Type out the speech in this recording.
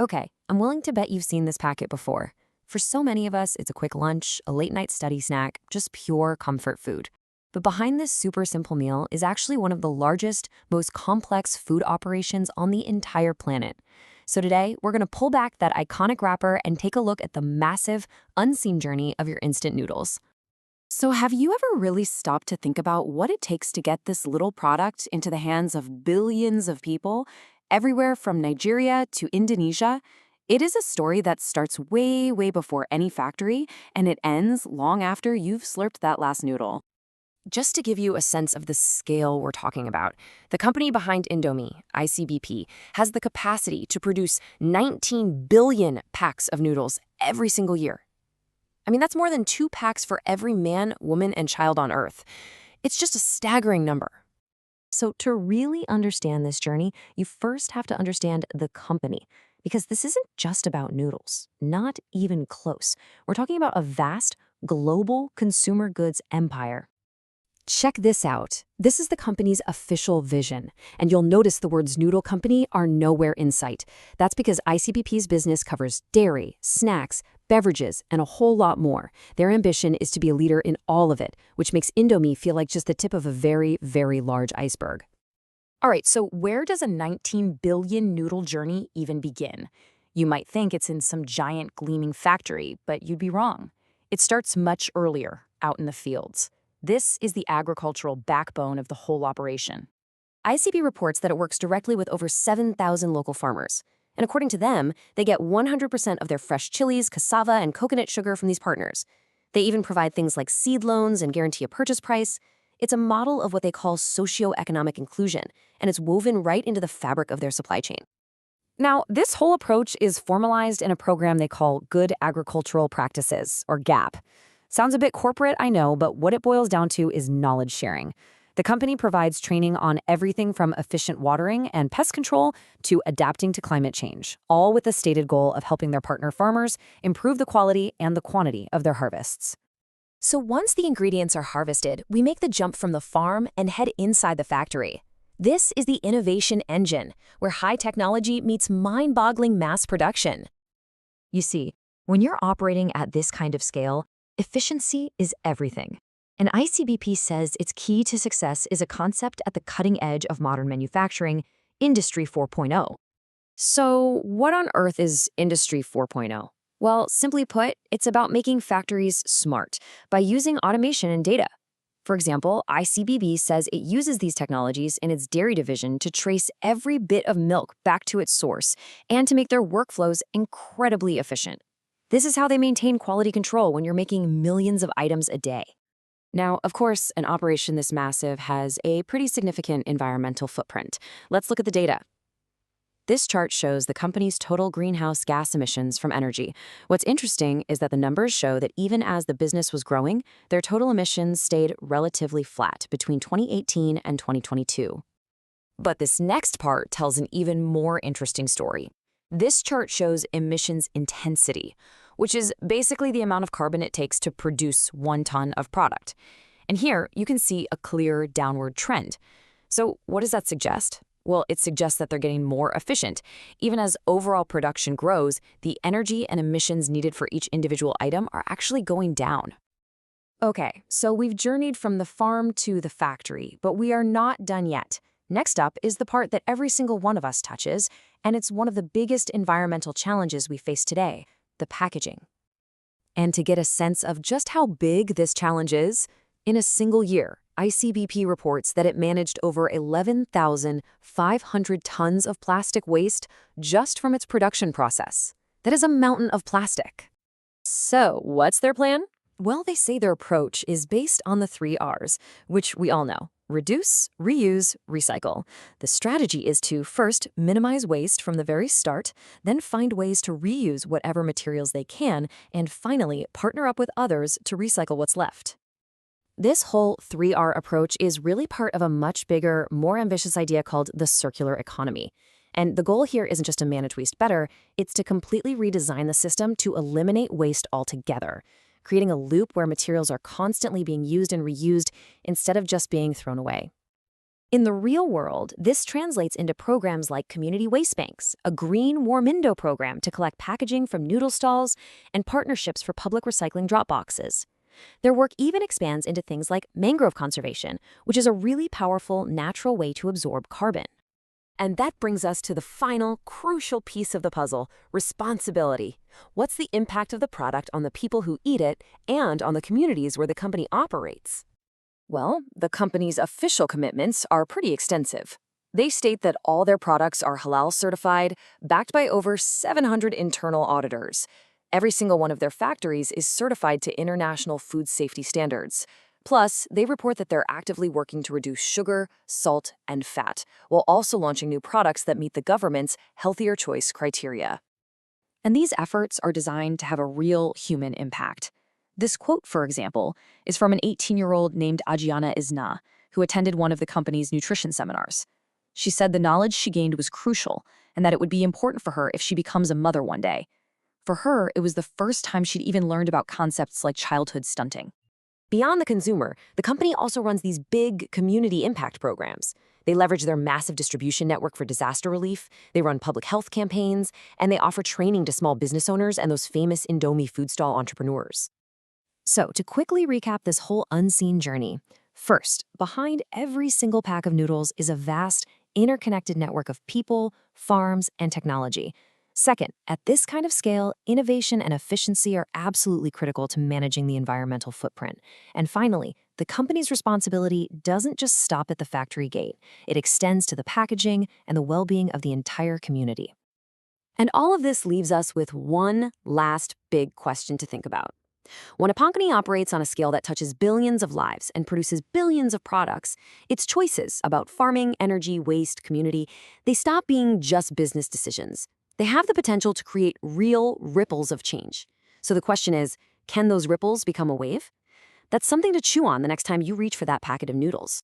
Okay, I'm willing to bet you've seen this packet before. For so many of us, it's a quick lunch, a late night study snack, just pure comfort food. But behind this super simple meal is actually one of the largest, most complex food operations on the entire planet. So today, we're going to pull back that iconic wrapper and take a look at the massive, unseen journey of your instant noodles. So have you ever really stopped to think about what it takes to get this little product into the hands of billions of people, everywhere from Nigeria to Indonesia? It is a story that starts way, way before any factory, and it ends long after you've slurped that last noodle. Just to give you a sense of the scale we're talking about, the company behind Indomie, ICBP, has the capacity to produce 19 billion packs of noodles every single year. I mean, that's more than 2 packs for every man, woman, and child on Earth. It's just a staggering number. So to really understand this journey, you first have to understand the company, because this isn't just about noodles, not even close. We're talking about a vast, global consumer goods empire. Check this out. This is the company's official vision, and you'll notice the words Noodle Company are nowhere in sight. That's because ICBP's business covers dairy, snacks, beverages, and a whole lot more. Their ambition is to be a leader in all of it, which makes Indomie feel like just the tip of a very, very large iceberg. All right, so where does a 19 billion noodle journey even begin? You might think it's in some giant gleaming factory, but you'd be wrong. It starts much earlier, out in the fields. This is the agricultural backbone of the whole operation. ICB reports that it works directly with over 7,000 local farmers. And according to them, they get 100% of their fresh chilies, cassava, and coconut sugar from these partners. They even provide things like seed loans and guarantee a purchase price. It's a model of what they call socioeconomic inclusion, and it's woven right into the fabric of their supply chain. Now, this whole approach is formalized in a program they call Good Agricultural Practices, or GAP. Sounds a bit corporate, I know, but what it boils down to is knowledge sharing. The company provides training on everything from efficient watering and pest control to adapting to climate change, all with the stated goal of helping their partner farmers improve the quality and the quantity of their harvests. So once the ingredients are harvested, we make the jump from the farm and head inside the factory. This is the innovation engine, where high technology meets mind-boggling mass production. You see, when you're operating at this kind of scale, efficiency is everything. And ICBP says its key to success is a concept at the cutting edge of modern manufacturing, Industry 4.0. So what on earth is Industry 4.0? Well, simply put, it's about making factories smart by using automation and data. For example, ICBP says it uses these technologies in its dairy division to trace every bit of milk back to its source and to make their workflows incredibly efficient. This is how they maintain quality control when you're making millions of items a day. Now, of course, an operation this massive has a pretty significant environmental footprint. Let's look at the data. This chart shows the company's total greenhouse gas emissions from energy. What's interesting is that the numbers show that even as the business was growing, their total emissions stayed relatively flat between 2018 and 2022. But this next part tells an even more interesting story. This chart shows emissions intensity, which is basically the amount of carbon it takes to produce 1 ton of product. And here, you can see a clear downward trend. So what does that suggest? Well, it suggests that they're getting more efficient. Even as overall production grows, the energy and emissions needed for each individual item are actually going down. Okay, so we've journeyed from the farm to the factory, but we are not done yet. Next up is the part that every single one of us touches, and it's one of the biggest environmental challenges we face today, the packaging. And to get a sense of just how big this challenge is, in a single year, ICBP reports that it managed over 11,500 tons of plastic waste just from its production process. That is a mountain of plastic. So, what's their plan? Well, they say their approach is based on the 3 R's, which we all know: reduce, reuse, recycle. The strategy is to first minimize waste from the very start, then find ways to reuse whatever materials they can, and finally partner up with others to recycle what's left. This whole 3R approach is really part of a much bigger, more ambitious idea called the circular economy. And the goal here isn't just to manage waste better, it's to completely redesign the system to eliminate waste altogether, creating a loop where materials are constantly being used and reused instead of just being thrown away. In the real world, this translates into programs like community waste banks, a green warm-indo program to collect packaging from noodle stalls, and partnerships for public recycling drop boxes. Their work even expands into things like mangrove conservation, which is a really powerful, natural way to absorb carbon. And that brings us to the final, crucial piece of the puzzle, responsibility. What's the impact of the product on the people who eat it and on the communities where the company operates? Well, the company's official commitments are pretty extensive. They state that all their products are halal certified, backed by over 700 internal auditors. Every single one of their factories is certified to international food safety standards. Plus, they report that they're actively working to reduce sugar, salt, and fat, while also launching new products that meet the government's healthier choice criteria. And these efforts are designed to have a real human impact. This quote, for example, is from an 18-year-old named Ajiana Isna, who attended one of the company's nutrition seminars. She said the knowledge she gained was crucial and that it would be important for her if she becomes a mother one day. For her, it was the first time she'd even learned about concepts like childhood stunting. Beyond the consumer, the company also runs these big community impact programs. They leverage their massive distribution network for disaster relief, they run public health campaigns, and they offer training to small business owners and those famous Indomie food stall entrepreneurs. So, to quickly recap this whole unseen journey, first, behind every single pack of noodles is a vast, interconnected network of people, farms, and technology. Second, at this kind of scale, innovation and efficiency are absolutely critical to managing the environmental footprint. And finally, the company's responsibility doesn't just stop at the factory gate. It extends to the packaging and the well-being of the entire community. And all of this leaves us with one last big question to think about. When a company operates on a scale that touches billions of lives and produces billions of products, its choices about farming, energy, waste, community, they stop being just business decisions. They have the potential to create real ripples of change. So the question is, can those ripples become a wave? That's something to chew on the next time you reach for that packet of noodles.